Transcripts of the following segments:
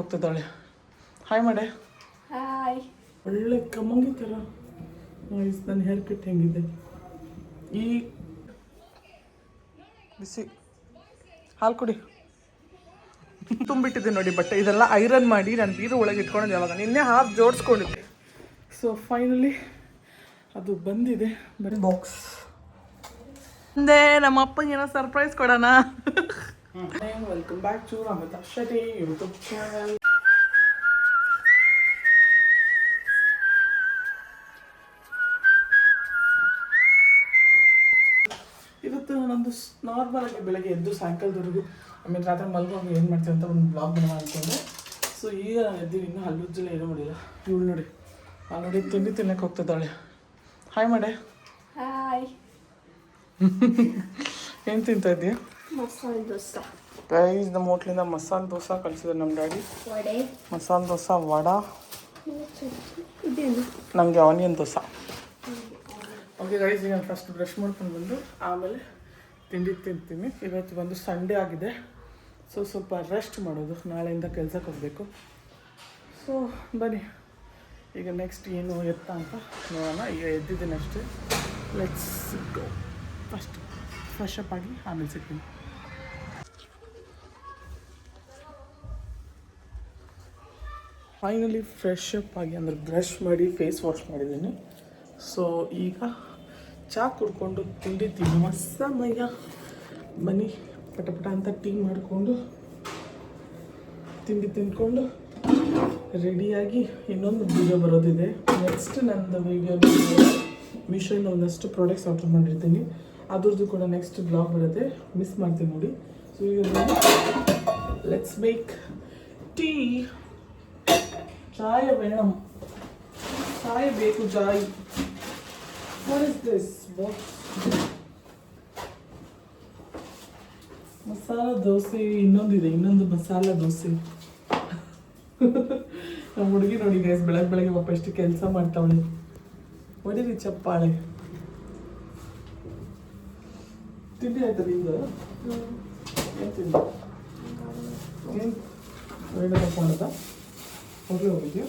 ಹೋಗ್ತಿದ್ದಾಳೆ. Hi ಮಾಡೆ. Hi. ಒಳ್ಳೆ ಕಮ್ಮಂಗಿ ಥರ ನನ್ನ ಹೇರ್ ಕಟ್ ಹೆಂಗಿದೆ. ಈ ಬಿಸಿ ಹಾಲು ಕುಡಿ. ತುಂಬಿಟ್ಟಿದ್ದೆ ನೋಡಿ ಬಟ್ಟೆ. ಇದೆಲ್ಲ ಐರನ್ ಮಾಡಿ ನಾನು ಬೀರು ಒಳಗೆ ಇಟ್ಕೊಂಡು ಯಾವಾಗ ನಿನ್ನೆ ಹಾಫ್ ಜೋಡಿಸ್ಕೊಂಡಿದ್ದೆ. ಸೊ ಫೈನಲಿ ಅದು ಬಂದಿದೆ. ಬರೀ ಬಾಕ್ಸ್ ಅಂದೆ ನಮ್ಮ ಅಪ್ಪನಿಗೆ ಏನೋ ಸರ್ಪ್ರೈಸ್ ಕೊಡೋಣ. Welcome back to Amita Shetty YouTube channel. ಇವತ್ತು ನನ್ನದು ನಾರ್ಮಲ್ ಆಗಿ ಬೆಳಗ್ಗೆ ಎದ್ದು ಸಾಯಂಕಾಲದವರೆಗೂ ಆಮೇಲೆ ರಾತ್ರಿ ಮಲ್ಕೊಂಡು ಏನು ಮಾಡ್ತೀವಿ ಅಂತ ಒಂದು ಬ್ಲಾಗ್ ಮಾಡೋಣ ಅಂದ್ಕೊಂಡೆ. ಸೊ ಈಗ ನಾನು ಎದ್ದೀವಿ, ಇನ್ನೂ ಹಲ್ಲುಜ್ಜೆಲ್ಲ ಏನೂ ಮಾಡಿಲ್ಲ. ಇವಳು ನೋಡಿ ಅಲ್ಲಿ ನೋಡಿ ತಿಂಡಿ ತಿನ್ನಕ್ಕೆ ಹೋಗ್ತಿದ್ದಾಳೆ. ಹಾಯ್ ಮಾಡೆ. ಹಾಯ್. ಏನು ತಿಂತಾ ಇದ್ದೀಯ? ಮಸಾಲೆ ದೋಸೆ. ಗೈಸ್ ನಮ್ಮ ಹೋಟ್ಲಿಂದ ಮಸಾಲೆ ದೋಸೆ ಕಳಿಸಿದ್ರು ನಮ್ಮ ಡ್ಯಾಡಿ. ವಡೆ. ಮಸಾಲೆ ದೋಸೆ, ವಡಾ, ಇದೇನು ನನಗೆ ಆನಿಯನ್ ದೋಸೆ. ಓಕೆ ಗೈಸ್, ಈಗ ನಾನು ಫಸ್ಟ್ ಬ್ರಷ್ ಮಾಡ್ಕೊಂಡು ಬಂದು ಆಮೇಲೆ ತಿಂಡಿ ತಿಂತೀನಿ. ಇವತ್ತು ಬಂದು ಸಂಡೇ ಆಗಿದೆ, ಸೊ ಸ್ವಲ್ಪ ರೆಸ್ಟ್ ಮಾಡೋದು. ನಾಳೆಯಿಂದ ಕೆಲ್ಸಕ್ಕೆ ಹೋಗಬೇಕು. ಸೊ ಬನ್ನಿ ಈಗ ನೆಕ್ಸ್ಟ್ ಏನು ಎತ್ತ ಅಂತ ನೋಡೋಣ. ಈಗ ಎದ್ದಿದ್ದೀನಿ ಅಷ್ಟೇ. Let's go. First fresh up ಆಗಿ ಆಮೇಲೆ ಸಿಗ್ತೀನಿ. ಫೈನಲಿ ಫ್ರೆಶ್ ಅಪ್ ಆಗಿ ಅಂದರೆ ಬ್ರಷ್ ಮಾಡಿ ಫೇಸ್ ವಾಶ್ ಮಾಡಿದ್ದೀನಿ. ಸೊ ಈಗ ಚಹಾ ಕುಡ್ಕೊಂಡು ತಿಂಡಿ ತಿನ್ನುವ ಸಮಯ. ಬನ್ನಿ ಪಟ ಅಂತ ಟೀ ಮಾಡಿಕೊಂಡು ತಿಂಡಿ ತಿಂದ್ಕೊಂಡು ರೆಡಿಯಾಗಿ ಇನ್ನೊಂದು ವೀಡಿಯೋ ಬರೋದಿದೆ. ನೆಕ್ಸ್ಟ್ ನಂದು ವೀಡಿಯೋ ಮೀಶೋಯಿಂದ ಒಂದಷ್ಟು ಪ್ರಾಡಕ್ಟ್ಸ್ ಆರ್ಡರ್ ಮಾಡಿರ್ತೀನಿ, ಅದ್ರದ್ದು ಕೂಡ ನೆಕ್ಸ್ಟ್ ಬ್ಲಾಗ್ ಬರುತ್ತೆ, ಮಿಸ್ ಮಾಡ್ತೀನಿ ನೋಡಿ. ಸೊ ಈಗ ಲೆಟ್ಸ್ ಮೇಕ್ ಟೀ. ಚಾಯ ವೇಣಂ, ಚಾಯ ಬೇಕು. ಚಾಯ್. What is this box? Masala dosa ಇನ್ನೊಂದಿದೆ, ಇನ್ನೊಂದು ಮಸಾಲ ದೋಸೆ. ನಮ್ಮ ಹುಡುಗಿ ನೋಡಿ ಗೈಸ್, ಬೆಳಗ್ಗೆ ಪಾಪ ಎಷ್ಟು ಕೆಲಸ ಮಾಡ್ತಾವಳೆ. ಹೊಡಿರಿ ಚಪ್ಪಾಳೆ. ತಿಂಡಿ ಆಯ್ತಾ ನಿಂದು? ಏನು ತಿಂಡಿ? ಏನು ವೇಣ ತಗೊಂಡದ? ಹೋಟ್ಲಿಗೆ ಹೋಗಿದ್ಯಾ?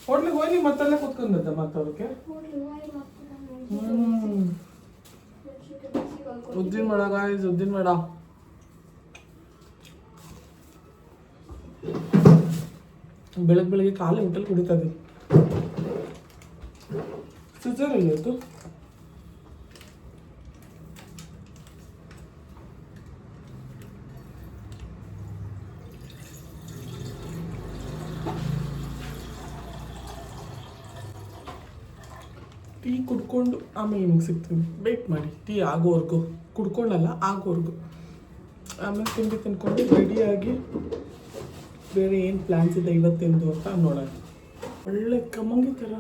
ಹೋಟ್ಲಿಗೆ ಹೋಗಿ ಮತ್ತೆಲ್ಲ ಕೂತ್ಕೊಂಡದ್ದ ಮಾತಾಡೋಕ್ಕೆ. ಉದ್ದಿನ ಮಾಡ ಗಾಯ್ಸ್, ಉದ್ದಿನ ಮಾಡ. ಬೆಳಗ್ಗೆ ಖಾಲಿ ಹೋಟೆಲ್ ಕುಡಿತಾ ಇದ್ದೀನಿ. ಸಿಜರ್ ಇಲ್ಲ ಇತ್ತು. ಟೀ ಕುಡ್ಕೊಂಡು ಆಮೇಲೆ ನಿಮಗೆ ಸಿಗ್ತೀನಿ. ವೇಟ್ ಮಾಡಿ, ಟೀ ಆಗೋವರೆಗೂ. ಕುಡ್ಕೊಂಡಲ್ಲ, ಆಗೋವರೆಗೂ. ಆಮೇಲೆ ತಿಂಡಿ ತಿನ್ಕೊಂಡು ರೆಡಿಯಾಗಿ ಬೇರೆ ಏನು ಪ್ಲ್ಯಾನ್ಸ್ ಇದೆ ಇವತ್ತಿಂದು ಅಂತ ನೋಡೋಣ. ಒಳ್ಳೆ ಕಮ್ಮಂಗಿ ಥರ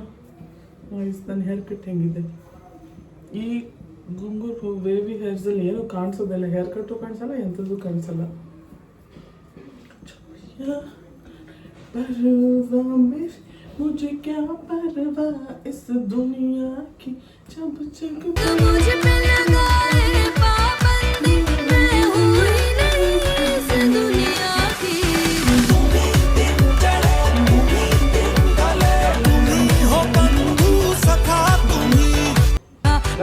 ನನ್ನ ಹೇರ್ ಕಟ್ ಹೆಂಗಿದೆ. ಈ ಗುಂಗುರು ವೇವಿ ಹೇರ್ಸಲ್ಲಿ ಏನೂ ಕಾಣಿಸೋದಿಲ್ಲ. ಹೇರ್ ಕಟ್ಟು ಕಾಣಿಸಲ್ಲ, ಎಂಥದ್ದು ಕಾಣಿಸಲ್ಲ. मुझे क्या परवाह इस दुनिया की, जब जग मुझे पे लगाए पाबंदी, मैं हूँ ही नहीं इस दुनिया की.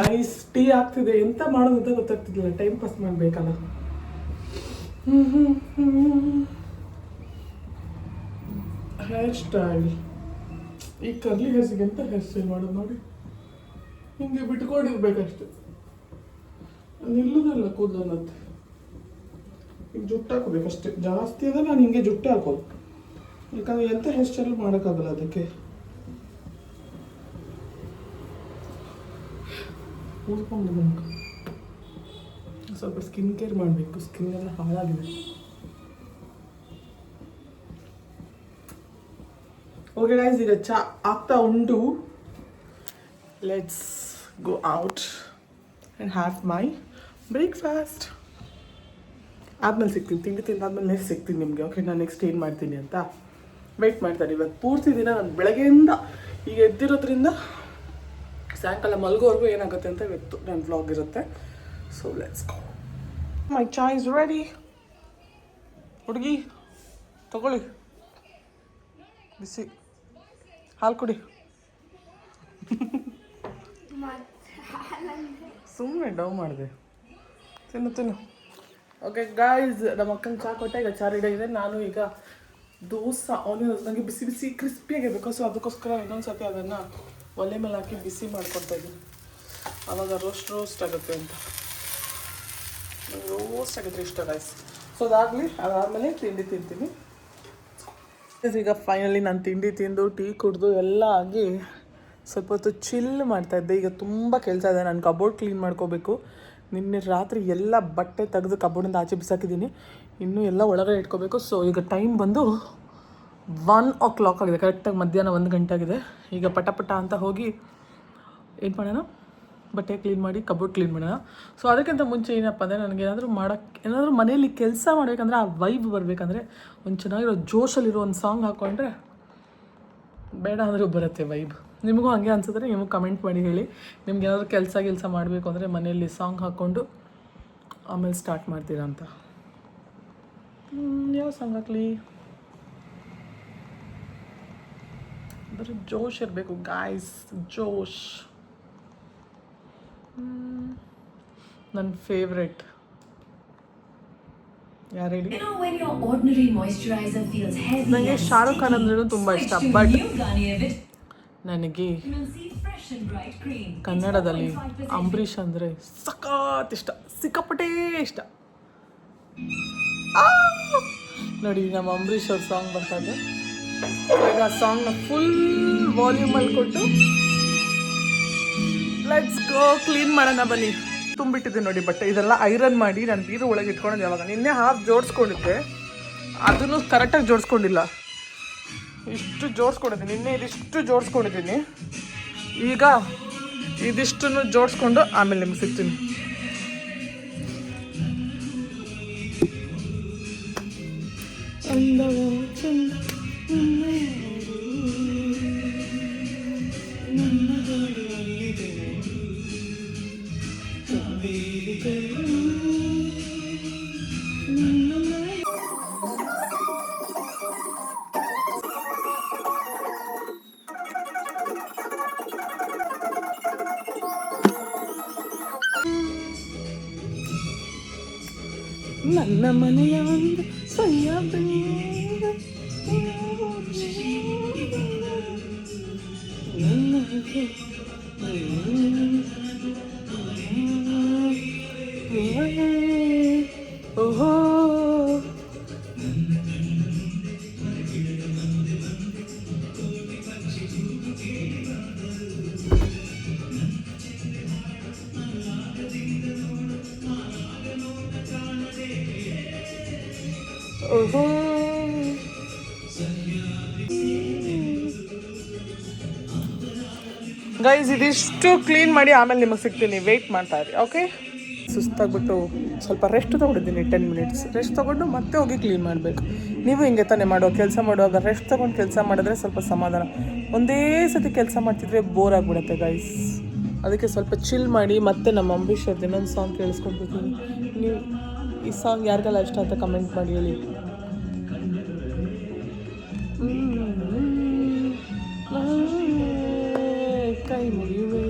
ಗೈಸ್, ಟೀ ಆಗ್ತಿದೆ. ಎಂತ ಮಾಡೋದು ಅಂತ ಗೊತ್ತಾಗ್ತಿದ್ದಿಲ್ಲ. ಟೈಮ್ ಪಾಸ್ ಮಾಡಬೇಕಲ್ಲ. Hair style. ಈ ಕರ್ಲಿ ಹೇರ್ಸಿಗೆ ಎಂತ ಹೇರ್ ಸ್ಟೈಲ್ ಮಾಡೋದು ನೋಡಿ. ಹಿಂಗೆ ಬಿಟ್ಕೊಂಡಿರ್ಬೇಕಷ್ಟೆ, ನಿಲ್ಲುದಿಲ್ಲ ಕೂದಲು ಅನ್ನತ್ತೆ. ಈಗ ಜುಟ್ಟು ಹಾಕೋಬೇಕಷ್ಟೆ. ಜಾಸ್ತಿ ಅಂದರೆ ನಾನು ಹಿಂಗೆ ಜುಟ್ಟೆ ಹಾಕೋದು, ಯಾಕಂದರೆ ಎಂಥ ಹೇರ್ ಸ್ಟೈಲ್ ಮಾಡೋಕ್ಕಾಗಲ್ಲ ಅದಕ್ಕೆ. ಉಳ್ಕೊಂಡಿದೆ ಮುಖ. ಸ್ವಲ್ಪ ಸ್ಕಿನ್ ಕೇರ್ ಮಾಡಬೇಕು, ಸ್ಕಿನ್ ಎಲ್ಲ ಹಾಳಾಗಿದೆ. ಓಕೆ ಗೈಸ್, ಈಗ ಚಾ ಆಗ್ತಾ ಉಂಟು. Let's go out and have my breakfast. ಆದ್ಮೇಲೆ ಸಿಗ್ತೀನಿ, ತಿಂಡಿ ತಿಂದಾದ್ಮೇಲೆ ನೆಕ್ಸ್ಟ್ ಸಿಗ್ತೀನಿ ನಿಮಗೆ. ಓಕೆ, ನಾನು ನೆಕ್ಸ್ಟ್ ಏನು ಮಾಡ್ತೀನಿ ಅಂತ ವೆಯ್ಟ್ ಮಾಡ್ತಾರೆ. ಇವತ್ತು ಪೂರ್ತಿ ದಿನ ನಾನು ಬೆಳಗ್ಗೆಯಿಂದ ಈಗ ಎದ್ದಿರೋದ್ರಿಂದ ಸಾಯಂಕಾಲ ಮಲಗೋವರೆಗೂ ಏನಾಗುತ್ತೆ ಅಂತ ಇವತ್ತು ನನ್ನ ವ್ಲಾಗ್ ಇರುತ್ತೆ. So let's go. ಮೈ ಚಾ ಇಸ್ ರೆಡಿ. ಹುಡುಗಿ ತಗೊಳ್ಳಿ. ಬಿಸಿ ಹಾಲು ಕುಡಿ. ಸುಮ್ಮನೆ ಡವ್ ಮಾಡಿದೆ. ತಿನ್ನು. ಓಕೆ ಗಾಯ್ಸ್, ನಮ್ಮ ಅಕ್ಕನ ಚಾ ಕೊಟ್ಟೆ, ಈಗ ಚಾ ರೆಡಿ ಆಗಿದೆ. ನಾನು ಈಗ ದೋಸೆ ನನಗೆ ಬಿಸಿ ಬಿಸಿ ಕ್ರಿಸ್ಪಿಯಾಗಿರಬೇಕು. ಸೊ ಅದಕ್ಕೋಸ್ಕರ ಇನ್ನೊಂದು ಸತಿ ಅದನ್ನು ಒಲೆ ಮೇಲೆ ಹಾಕಿ ಬಿಸಿ ಮಾಡ್ಕೊತಾ ಇದ್ದೀನಿ. ಆವಾಗ ರೋಸ್ಟ್ ಆಗುತ್ತೆ ಅಂತ. ರೋಸ್ಟ್ ಆಗಿದ್ರೆ ಇಷ್ಟ ಗಾಯ್ಸ್. ಸೊ ಅದಾದಮೇಲೆ ತಿಂಡಿ ತಿಂತೀನಿ. ಈಗ ಫೈನಲಿ ನಾನು ತಿಂಡಿ ತಿಂದು ಟೀ ಕುಡಿದು ಎಲ್ಲ ಆಗಿ ಸ್ವಲ್ಪ ಹೊತ್ತು ಚಿಲ್ ಮಾಡ್ತಾಯಿದ್ದೆ. ಈಗ ತುಂಬ ಕೆಲಸ ಇದೆ. ನಾನು ಕಬೋರ್ಡ್ ಕ್ಲೀನ್ ಮಾಡ್ಕೋಬೇಕು. ನಿನ್ನೆ ರಾತ್ರಿ ಎಲ್ಲ ಬಟ್ಟೆ ತೆಗೆದು ಕಬೋರ್ಡಿಂದ ಆಚೆ ಬಿಸಾಕಿದ್ದೀನಿ. ಇನ್ನೂ ಎಲ್ಲ ಒಳಗಡೆ ಇಟ್ಕೋಬೇಕು. ಸೊ ಈಗ ಟೈಮ್ ಬಂದು 1 ಆಗಿದೆ. ಕರೆಕ್ಟಾಗಿ ಮಧ್ಯಾಹ್ನ 1 ಗಂಟೆ ಆಗಿದೆ. ಈಗ ಪಟ ಅಂತ ಹೋಗಿ ಏನು ಮಾಡೋಣ, ಬಟ್ಟೆ ಕ್ಲೀನ್ ಮಾಡಿ ಕಬೋರ್ಡ್ ಕ್ಲೀನ್ ಮಾಡೋಣ. ಸೊ ಅದಕ್ಕಿಂತ ಮುಂಚೆ ಏನಪ್ಪ ಅಂದರೆ ನನಗೆ ಏನಾದರೂ ಮನೆಯಲ್ಲಿ ಕೆಲಸ ಮಾಡಬೇಕಂದ್ರೆ ಆ ವೈಬ್ ಬರಬೇಕಂದ್ರೆ ಒಂದು ಚೆನ್ನಾಗಿರೋ ಜೋಶಲ್ಲಿರೋ ಒಂದು ಸಾಂಗ್ ಹಾಕ್ಕೊಂಡ್ರೆ ಬೇಡ ಅಂದರೂ ಬರುತ್ತೆ ವೈಬ್. ನಿಮಗೂ ಹಾಗೆ ಅನ್ಸಿದ್ರೆ ನೀವು ಕಮೆಂಟ್ ಮಾಡಿ ಹೇಳಿ. ನಿಮ್ಗೆ ಏನಾದರೂ ಕೆಲಸ ಮಾಡಬೇಕು ಅಂದರೆ ಮನೆಯಲ್ಲಿ ಸಾಂಗ್ ಹಾಕ್ಕೊಂಡು ಆಮೇಲೆ ಸ್ಟಾರ್ಟ್ ಮಾಡ್ತೀರಾ ಅಂತ. ಯಾವ ಸಾಂಗ್ ಹಾಕಲಿ? ಬರೀ ಜೋಶ್ ಇರಬೇಕು ಗಾಯ್ಸ್, ಜೋಶ್. ನನ್ನ ಫೇವ್ರೆಟ್ ಯಾರು ಹೇಳಿ? ನನಗೆ ಶಾರುಖ್ ಖಾನ್ ಅಂದ್ರೂ ತುಂಬ ಇಷ್ಟ. ಬಟ್ ನನಗೆ ಕನ್ನಡದಲ್ಲಿ ಅಂಬರೀಷ್ ಅಂದರೆ ಸಖತ್ ಇಷ್ಟ, ಸಿಕ್ಕಾಪಟ್ಟೆ ಇಷ್ಟ. ನೋಡಿ ನಮ್ಮ ಅಂಬರೀಷ್ ಅವ್ರ ಸಾಂಗ್ ಬರ್ತಾ ಇದೆ. ಈಗ ಆ ಸಾಂಗ್ನ ಫುಲ್ ವಾಲ್ಯೂಮಲ್ಲಿ ಕೊಟ್ಟು ಲೆಟ್ಸ್ ಗೋ ಕ್ಲೀನ್ ಮಾಡೋಣ ಬನ್ನಿ. ತುಂಬಿಟ್ಟಿದ್ದೆ ನೋಡಿ ಬಟ್ಟೆ. ಇದೆಲ್ಲ ಐರನ್ ಮಾಡಿ ನಾನು ಬೀರು ಒಳಗೆ ಇಟ್ಕೊಳ್ಳೋದು. ಯಾವಾಗ ನಿನ್ನೆ ಹಾಫ್ ಜೋಡಿಸ್ಕೊಂಡಿದ್ದೆ, ಅದನ್ನು ಕರೆಕ್ಟಾಗಿ ಜೋಡಿಸ್ಕೊಂಡಿಲ್ಲ. ಇಷ್ಟು ಜೋಡಿಸ್ಕೊಂಡಿದ್ದೀನಿ ನಿನ್ನೆ, ಇದಿಷ್ಟು ಜೋಡಿಸ್ಕೊಂಡಿದ್ದೀನಿ. ಈಗ ಇದಿಷ್ಟನ್ನು ಜೋಡಿಸ್ಕೊಂಡು ಆಮೇಲೆ ನಿಮ್ಗೆ ಸಿಗ್ತೀನಿ. ನನ್ನ ಮನೆಯ ಒಂದು ಸೊಯ್ಯ ಓಹೋ ಓಹೋ ಗೈಸ್, ಇದಿಷ್ಟು ಕ್ಲೀನ್ ಮಾಡಿ ಆಮೇಲೆ ನಿಮಗೆ ಸಿಗ್ತೀನಿ. ವೆಯ್ಟ್ ಮಾಡ್ತಾ ಇರಿ. ಓಕೆ, ಸುಸ್ತಾಗ್ಬಿಟ್ಟು ಸ್ವಲ್ಪ ರೆಸ್ಟ್ ತೊಗೊಂಡಿದ್ದೀನಿ. 10 ಮಿನಿಟ್ಸ್ ರೆಸ್ಟ್ ತೊಗೊಂಡು ಮತ್ತೆ ಹೋಗಿ ಕ್ಲೀನ್ ಮಾಡಬೇಕು. ನೀವು ಹಿಂಗೆ ತಾನೇ ಕೆಲಸ ಮಾಡುವಾಗ ರೆಸ್ಟ್ ತೊಗೊಂಡು ಕೆಲಸ ಮಾಡಿದ್ರೆ ಸ್ವಲ್ಪ ಸಮಾಧಾನ. ಒಂದೇ ಸತಿ ಕೆಲಸ ಮಾಡ್ತಿದ್ರೆ ಬೋರ್ ಆಗಿಬಿಡುತ್ತೆ ಗೈಸ್. ಅದಕ್ಕೆ ಸ್ವಲ್ಪ ಚಿಲ್ ಮಾಡಿ ಮತ್ತೆ ನಮ್ಮ ಅಂಬರೀಷ್ ಅವ್ರದ್ದು ಇನ್ನೊಂದು ಸಾಂಗ್ ಕೇಳಿಸ್ಕೊಂಡ್ಬಿಡ್ತೀನಿ. ನೀವು ಈ ಸಾಂಗ್ ಯಾರಿಗೆಲ್ಲ ಇಷ್ಟ ಅಂತ ಕಮೆಂಟ್ ಮಾಡಿ ಹೇಳಿ. ಕೈ ಮುಗಿಯುವೆ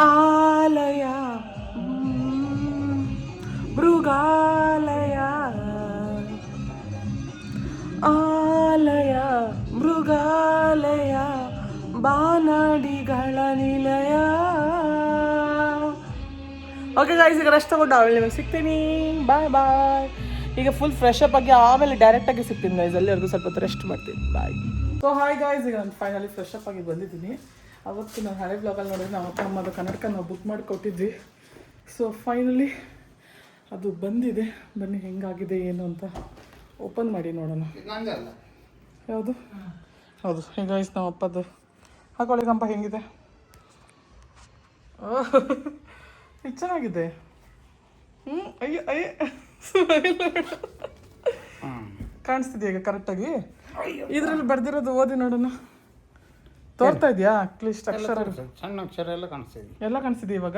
ಆಲಯ ಮೃಗಾಲಯ, ಆಲಯ ಮೃಗಾಲಯ, ಬಾನಾಡಿಗಳ ನಿಲಯ. ಓಕೆ ಗಾಯ್ಸ್, ಈಗ ರೆಸ್ಟ್ ತಗೊಂಡು ಆಮೇಲೆ ನಿಮಗೆ ಸಿಗ್ತೀನಿ. ಬಾಯ್. ಈಗ ಫುಲ್ ಫ್ರೆಶ್ ಅಪ್ ಆಗಿ ಆಮೇಲೆ ಡೈರೆಕ್ಟಾಗಿ ಸಿಗ್ತೀನಿ ಗೈಸ್. ಅಲ್ಲಿವರೆಗೂ ಸ್ವಲ್ಪ ಹೊತ್ತು ರೆಸ್ಟ್ ಮಾಡ್ತೀನಿ. ಬಾಯ್. ಸೊ ಹಾಯ್ ಗಾಯ್ಸ್, ಈಗ ನಾನು ಫೈನಲಿ ಫ್ರೆಶ್ ಅಪ್ ಆಗಿ ಬಂದಿದ್ದೀನಿ. ಅವತ್ತು ನಾನು ಹಳೆ ಬ್ಲಾಗಲ್ಲಿ ನೋಡಿದ್ರೆ ನಮ್ಮ ಅಪ್ಪ ಅಮ್ಮದು ಕನ್ನಡಕ ನಾವು ಬುಕ್ ಮಾಡಿ ಕೊಟ್ಟಿದ್ವಿ. ಸೊ ಫೈನಲಿ ಅದು ಬಂದಿದೆ. ಬನ್ನಿ ಹೆಂಗಾಗಿದೆ ಏನು ಅಂತ ಓಪನ್ ಮಾಡಿ ನೋಡೋಣ. ಯಾವುದು? ಹೌದು, ಈಗ ಗಾಯ್ಸ್ ನಮ್ಮ ಅಪ್ಪದ್ದು ಹಾಕೊಳ್ಳಿ ಕಂಪ. ಹೆಂಗಿದೆ? ಇದು ಚೆನ್ನಾಗಿದೆ. ಅಯ್ಯ ಕಾಣಿಸ್ತಿದ್ಯಾ ಈಗ ಕರೆಕ್ಟಾಗಿ? ಇದರಲ್ಲಿ ಬರ್ದಿರೋದು ಓದಿ ನೋಡೋಣ. ತೋರ್ತಾ ಇದೆಯಾ? ಅಟ್ಲೀಸ್ಟ್ ಅಕ್ಷರ, ಸಣ್ಣ ಅಕ್ಷರ ಎಲ್ಲ ಕಾಣಿಸ್ತಿದೆ. ಎಲ್ಲ ಕಾಣಿಸ್ತಿದೆ ಇವಾಗ?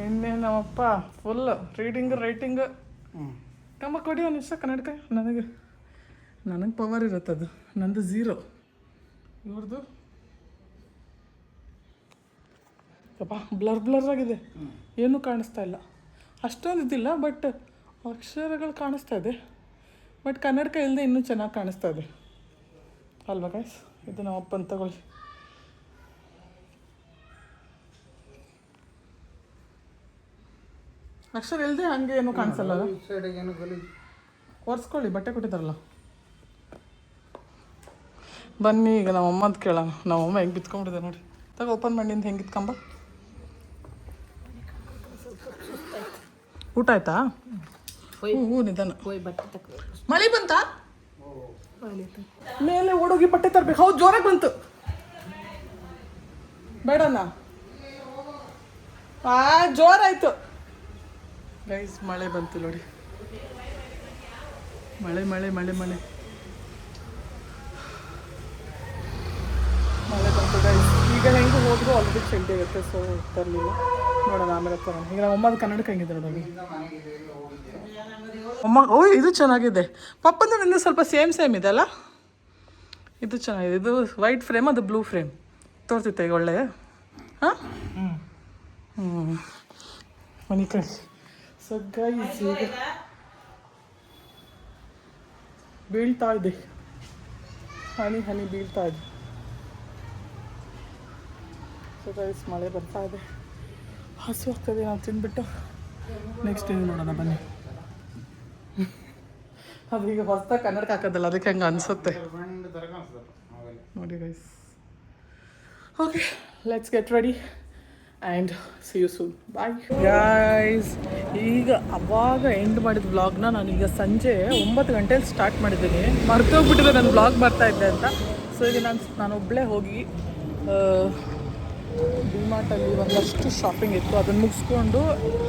ಎಣ್ಣೆ ನಮ್ಮಪ್ಪ ಫುಲ್ ರೀಡಿಂಗ್ ರೈಟಿಂಗ್. ಕಮ್ಮ ಕೊಡಿ ಒಂದು ನಿಮಿಷ ಕನ್ನಡಕ. ನನಗೆ ಪವರ್ ಇರುತ್ತದು, ನಂದು 0. ಇವ್ರದ್ದು ಅಪ್ಪ ಬ್ಲರ್ ಆಗಿದೆ, ಏನೂ ಕಾಣಿಸ್ತಾ ಇಲ್ಲ. ಅಷ್ಟೊಂದು ಇದಿಲ್ಲ, ಬಟ್ ಅಕ್ಷರಗಳು ಕಾಣಿಸ್ತಾ ಇದೆ. ಬಟ್ ಕನ್ನಡಕ ಇಲ್ಲದೆ ಇನ್ನೂ ಚೆನ್ನಾಗಿ ಕಾಣಿಸ್ತಾ ಇದೆ ಅಲ್ವಾ ಗೈಸ್? ಇದು ನಮ್ಮ ಅಪ್ಪನ ತಗೊಳ್ಳಿ. ಅಕ್ಷರ ಇಲ್ಲದೆ ಹಂಗೆ ಏನೂ ಕಾಣಿಸಲ್ಲ. ಒರೆಸ್ಕೊಳ್ಳಿ, ಬಟ್ಟೆ ಕೊಟ್ಟಿದ್ದಾರಲ್ಲ. ಬನ್ನಿ ಈಗ ನಮ್ಮಮ್ಮಂದು ಕೇಳೋಣ. ನಮ್ಮಮ್ಮ ಹೆಂಗೆ ಬಿತ್ಕೊಂಡ್ಬಿಟ್ಟಿದೆ ನೋಡಿ. ಓಪನ್ ಮಾಡಿಂದ ಹೆಂಗೆ ಇತ್ಕೊಂಬ. ಊಟ ಆಯ್ತಾ? ಹ್ಞೂ ನಿಧಾನ. ಮಳೆ ಬಂತಾ? ಮೇಲೆ ಓಡೋಗಿ ಬಟ್ಟೆ ತರಬೇಕು. ಹೌದು, ಜೋರಾಗಿ ಬಂತು. ಬೇಡಣ್ಣ, ಜೋರಾಯ್ತು ಗೈಸ್. ಮಳೆ ಬಂತು ನೋಡಿ. ಮಳೆ ಮಳೆ ಮಳೆ ಮಳೆ ಮಳೆ ಬಂತು ಗೈಸ್. ಈಗ ಹೆಂಗೆ ಹೋದ್ರು ಆಲ್ರೆಡಿ ಚೆಂಡಿ ಇರುತ್ತೆ, ಸೊ ತರಲಿಲ್ಲ. ನೋಡೋಣ ಆಮೇಲೆ ತರೋಣ. ಈಗ ನಮ್ಮ ಅಮ್ಮದು ಕನ್ನಡಕ್ಕೆ ಹೆಂಗಿದೆ ನೋಡಿ. ಅಮ್ಮ ಇದು ಚೆನ್ನಾಗಿದೆ. ಪಪ್ಪಂದು ನಂದು ಸ್ವಲ್ಪ ಸೇಮ್ ಇದೆ ಅಲ್ಲ. ಇದು ಚೆನ್ನಾಗಿದೆ. ಇದು ವೈಟ್ ಫ್ರೇಮ್, ಅದು ಬ್ಲೂ ಫ್ರೇಮ್. ತೋರ್ತಿತ್ತೆ ಈಗ ಒಳ್ಳೆ. ಹಾಂ ಮನೆ ಕಡೆ. ಸೊ ಗೈಸ್ ಈಗ ಬೀಳ್ತಾ ಇದೆ, ಹನಿ ಹನಿ ಬೀಳ್ತಾ ಇದೆ. ಸೊ ಗೈಸ್ ಮಳೆ ಬರ್ತಾ ಇದೆ, ಹಸು ಆಗ್ತದೆ. ನಾವು ತಿಂದ್ಬಿಟ್ಟು ನೆಕ್ಸ್ಟ್ ಏನು ನೋಡೋಣ ಬನ್ನಿ. ಅದು ಈಗ ಹೊಸ್ದಾಗಿ ಕನ್ನಡಕ್ಕೆ ಹಾಕೋದಲ್ಲ, ಅದಕ್ಕೆ ಹಂಗೆ ಅನಿಸುತ್ತೆ ನೋಡಿ guys. Okay, let's get ready and see you soon. Bye guys. ಈಗ ಅವಾಗ ಎಂಡ್ ಮಾಡಿದ ವ್ಲಾಗ್ನ ನಾನೀಗ ಸಂಜೆ 9 ಗಂಟೆಲಿ ಸ್ಟಾರ್ಟ್ ಮಾಡಿದ್ದೀನಿ. ಮರ್ತೋಗ್ಬಿಟ್ಟಿದೆ ನಾನು ವ್ಲಾಗ್ ಬರ್ತಾಯಿದ್ದೆ ಅಂತ. ಸೊ ಈಗ ನಾನು ಒಬ್ಬಳೇ ಹೋಗಿ ಡಿಮಾರ್ಟಲ್ಲಿ ಒಂದಷ್ಟು ಶಾಪಿಂಗ್ ಇತ್ತು, ಅದನ್ನು ಮುಗಿಸ್ಕೊಂಡು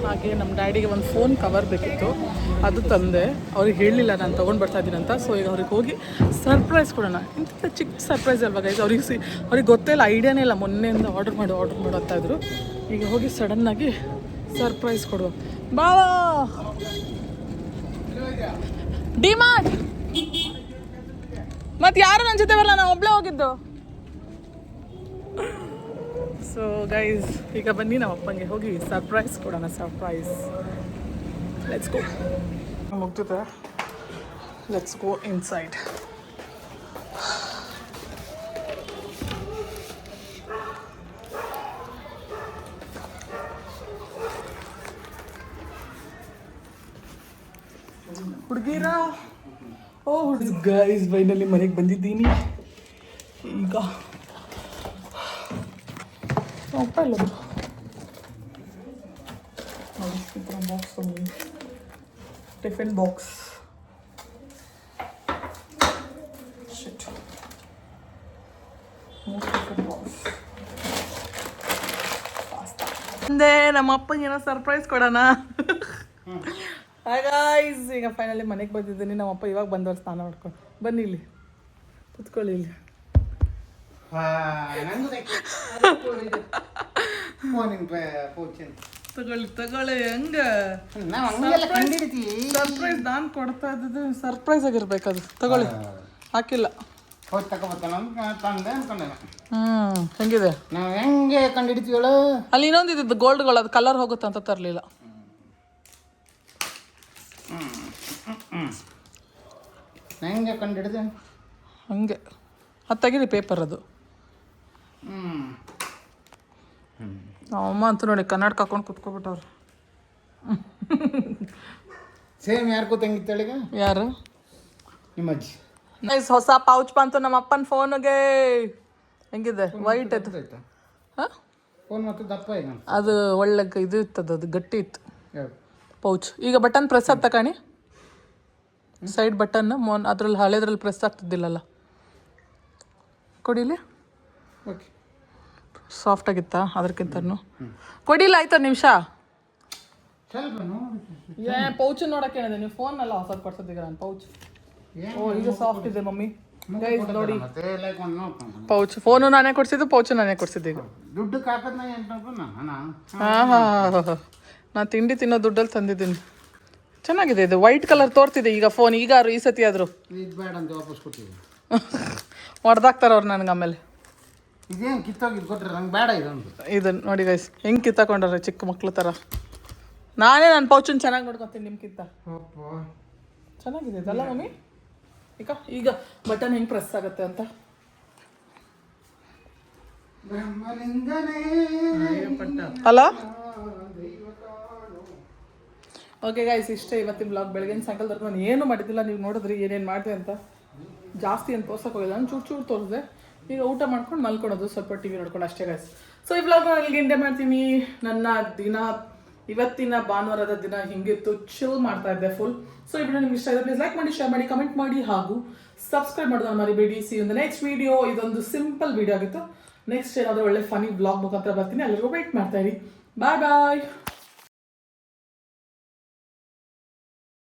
ಹಾಗೆ ನಮ್ಮ ಡ್ಯಾಡಿಗೆ ಒಂದು ಫೋನ್ ಕವರ್ ಬೇಕಿತ್ತು, ಅದು ತಂದೆ. ಅವ್ರಿಗೆ ಹೇಳಲಿಲ್ಲ ನಾನು ತೊಗೊಂಡು ಬರ್ತಾಯಿದ್ದೀನಿ ಅಂತ. ಸೊ ಈಗ ಅವ್ರಿಗೆ ಹೋಗಿ ಸರ್ಪ್ರೈಸ್ ಕೊಡೋಣ. ಇಂಥ ಚಿಕ್ಕ ಸರ್ಪ್ರೈಸ್ ಅಲ್ವಾ ಗೈಸ್. ಅವ್ರಿಗೆ ಗೊತ್ತೇ ಇಲ್ಲ, ಐಡಿಯಾನೇ ಇಲ್ಲ. ಮೊನ್ನೆಯಿಂದ ಆರ್ಡ್ರ್ ಮಾಡು ಅಂತಾಯಿದ್ರು. ಈಗ ಹೋಗಿ ಸಡನ್ನಾಗಿ ಸರ್ಪ್ರೈಸ್ ಕೊಡುವ. ಬಾ ಡಿಮಾರ್ಟ್. ಮತ್ತು ಯಾರು ನನ್ನ ಜೊತೆ ಬರಲ್ಲ, ನಾನು ಒಬ್ಬಳೇ ಹೋಗಿದ್ದು. ಸೊ ಗೈಸ್ ಈಗ ಬನ್ನಿ ನಮ್ಮ ಅಪ್ಪಂಗೆ ಹೋಗಿ ಸರ್ಪ್ರೈಸ್ ಕೊಡೋಣ. ಸರ್ಪ್ರೈಸ್. Let's go. ಮುಗ್ದಿದೆ, ಲೆಟ್ಸ್ ಗೋ ಇನ್ಸೈಡ್. ಹುಡುಗಿರ ಗೈಸ್ ಫೈನಲಿ ಮನೆಗೆ ಬಂದಿದ್ದೀನಿ. ಈಗ ಅಪ್ಪ ಇಲ್ಲ ನೋಡಿ, ಈ ಥರ ಬಾಕ್ಸ್ ಬಂದಿದೆ, ಟಿಫಿನ್ ಬಾಕ್ಸ್. ಅಂದೆ ನಮ್ಮ ಅಪ್ಪಂಗೆ ಏನೋ ಸರ್ಪ್ರೈಸ್ ಕೊಡೋಣ. ಗೈಸ್ ಈಗ ಫೈನಲಿ ಮನೆಗೆ ಬಂದಿದ್ದೀನಿ. ನಮ್ಮಪ್ಪ ಇವಾಗ ಬಂದವ್ರು ಸ್ನಾನ ಮಾಡ್ಕೊಂಡು. ಬನ್ನಿ ಇಲ್ಲಿ ಕುತ್ಕೊಳ್ಳಿ. ಇಲ್ಲಿ ತಗೊಳ್ಳಿ. ಹಂಗ ಸರ್ಪ್ರೈಸ್ ನಾನು ಕೊಡ್ತಾ ಇದ್ದು, ಸರ್ಪ್ರೈಸ್ ಆಗಿರ್ಬೇಕದು. ತಗೊಳ್ಳಿ, ಹಾಕಿಲ್ಲ. ಹೆಂಗಿದೆ? ಹೆಂಗೆ ಕಂಡಿಡ್ತೀವಳ? ಅಲ್ಲಿ ಇನ್ನೊಂದು ಇದ್ದು ಗೋಲ್ಡ್ಗಳು, ಅದು ಕಲರ್ ಹೋಗುತ್ತೆ ಅಂತ ತರಲಿಲ್ಲ. ಹೆಂಗೆ ಕಂಡಿಡಿದೆ? ಹಂಗೆ ಅದು ತೆಗೀರಿ, ಪೇಪರ್ ಅದು. ನಮ್ಮಮ್ಮ ಅಂತೂ ನೋಡಿ ಕನ್ನಡಕ ಹಾಕೊಂಡು ಕುತ್ಕೊಬಿಟ್ಟವ್ರು. ಸೇಮ್ ಯಾರು ಕೂತಂಗಿತ್ತಳಿಗ? ಯಾರು? ನಿಮ್ಮ ಅಜ್ಜಿ. ನೈಸ್ ಹೊಸ ಪೌಚ್ ಬಂತು ನಮ್ಮ ಅಪ್ಪನ ಫೋನ್ಗೆ. ಹೆಂಗಿದೆ? ವೈಟ್ ಅದು. ಹಾಂ, ಫೋನ್ ಮತ್ತು ದಪ್ಪ ಈಗ ಅದು ಒಳ್ಳೆ ಇದು ಇತ್ತದು, ಅದು ಗಟ್ಟಿ ಇತ್ತು ಪೌಚ್. ಈಗ ಬಟನ್ ಪ್ರೆಸ್ ಆಗ್ತಾ ಕಾಣಿ, ಸೈಡ್ ಬಟನ್. ಅದ್ರಲ್ಲಿ ಹಳೆದ್ರಲ್ಲಿ ಪ್ರೆಸ್ ಆಗ್ತಿದ್ದಿಲ್ಲಲ್ಲ. ಕೊಡಿಲಿ. ಓಕೆ, ಸಾಫ್ಟ್ ಆಗಿತ್ತಾ ಅದಕ್ಕಿಂತನೂ? ಕೊಡಿಲ್ಲ. ಆಯ್ತಾ ನಿಮಿಷ. ಪೌಚ್ ನೋಡಕ್ಕೆ ಹೇಳಿದೆ ನೀವು. ಫೋನ್ ಎಲ್ಲ ಹೊಸದು ಕೊಡ್ಸೋದೀಗ ನಾನು ಪೌಚ್. ಓ ಈಗ ಸಾಫ್ಟ್ ಇದೆ ಮಮ್ಮಿ. Guys, ನೋಡಿ. ಮತ್ತೆ ಲೈಕ್ ಒಂದು ನೋಡ್ಕೊಂಡು ಪೌಚ್ ಫೋನು ನಾನೇ ಕೊಡ್ಸಿದ್ದು ಪೌಚು ನಾನೇ ಕೊಡ್ಸಿದ್ದು ಈಗ ದುಡ್ಡಕ್ಕೆ ಹಾಕೋದು ನಾ 800 ರೂಪಾಯಿ ನಾನು ತಿಂಡಿ ತಿನ್ನೋ ದುಡ್ಡಲ್ಲಿ ತಂದಿದ್ದೀನಿ. ಚೆನ್ನಾಗಿದೆ ಇದು ವೈಟ್ ಕಲರ್ ತೋರ್ತಿದೆ ಈಗ ಫೋನ್ ಈಗ ಈ ಸತಿ ಆದರೂ ಇದು ಬೇಡ ಅಂತ ವಾಪಸ್ ಕೊಟ್ಟಿದ್ದೀನಿ. ಹೊಡೆದಾಕ್ತಾರೆ ಅವ್ರು ನನಗೆ ಆಮೇಲೆ. ಇದೇನು ಕಿತ್ತೋಗಿದ್ದು ಕೊಟ್ಟರೆ ನಂಗೆ ಬೇಡ ಇದೊಂದು. ಇದನ್ನು ನೋಡಿ ಗೈಸ್ ಹೆಂಗೆ ಕಿತ್ತಾಕೊಂಡ್ರೆ ಚಿಕ್ಕ ಮಕ್ಳು ಥರ. ನಾನೇ ನನ್ನ ಪೌಚನ್ನು ಚೆನ್ನಾಗಿ ನೋಡ್ಕೊತೀನಿ ನಿಮ್ಗಿಂತ. ಚೆನ್ನಾಗಿದೆ ಇದಲ್ಲ ಮಮ್ಮಿ. ಈಗ ಬಟನ್ ಹೆಂಗೆ ಪ್ರೆಸ್ ಆಗುತ್ತೆ ಅಂತ. ಅಲ್ಲ ಓಕೆ ಗೈಸ್, ಇಷ್ಟೇ ಇವತ್ತಿನ ಬ್ಲಾಗ್. ಬೆಳಗಿನ ಸಾಯಂಕಾಲದವರೆಗೂ ನಾನು ಏನು ಮಾಡಿದ್ದಿಲ್ಲ, ನೀವು ನೋಡಿದ್ರಿ ಏನೇನು ಮಾಡಿದೆ ಅಂತ. ಜಾಸ್ತಿ ಏನು ತೋರ್ಸಕ್ಕೆ ಹೋಗಿಲ್ಲ, ನಾನು ಚೂರು ಚೂರು ತೋರಿಸಿದೆ. ಈಗ ಊಟ ಮಾಡ್ಕೊಂಡು ಮಲ್ಕೊಳೋದು, ಸ್ವಲ್ಪ ಟಿ ವಿ ನೋಡ್ಕೊಂಡು ಅಷ್ಟೇ ಗೈಸ್. ಸೊ ಈ ಬ್ಲಾಗ್ ಅಲ್ಲಿಗೆ ಎಂಡೆ ಮಾಡ್ತೀನಿ. ನನ್ನ ದಿನ ಇವತ್ತಿನ ಭಾನುವಾರದ ದಿನ ಹಿಂಗಿತ್ತು, ಚಿಲ್ ಮಾಡ್ತಾ ಇದ್ದೆ ಫುಲ್. ಸೊ ಈ ವಿಡಿಯೋ ನಿಮ್ಗೆ ಇಷ್ಟ ಆಗಿದೆ ಪ್ಲೀಸ್ ಲೈಕ್ ಮಾಡಿ, ಶೇರ್ ಮಾಡಿ, ಕಮೆಂಟ್ ಮಾಡಿ, ಹಾಗೂ ಸಬ್ಸ್ಕ್ರೈಬ್ ಮಾಡೋದನ್ನ ಮರಿಬೇಡಿ. C in the next video. ಇದೊಂದು ಸಿಂಪಲ್ ವಿಡಿಯೋ ಆಗಿತ್ತು. ನೆಕ್ಸ್ಟ್ ಏನಾದರೂ ಒಳ್ಳೆ ಫನಿ ಬ್ಲಾಗ್ ಮುಖಾಂತರ ಬರ್ತೀನಿ. ಎಲ್ಲರಿಗೂ ವೇಟ್ ಮಾಡ್ತಾ ಇರಿ. ಬಾಯ್ ಬಾಯ್.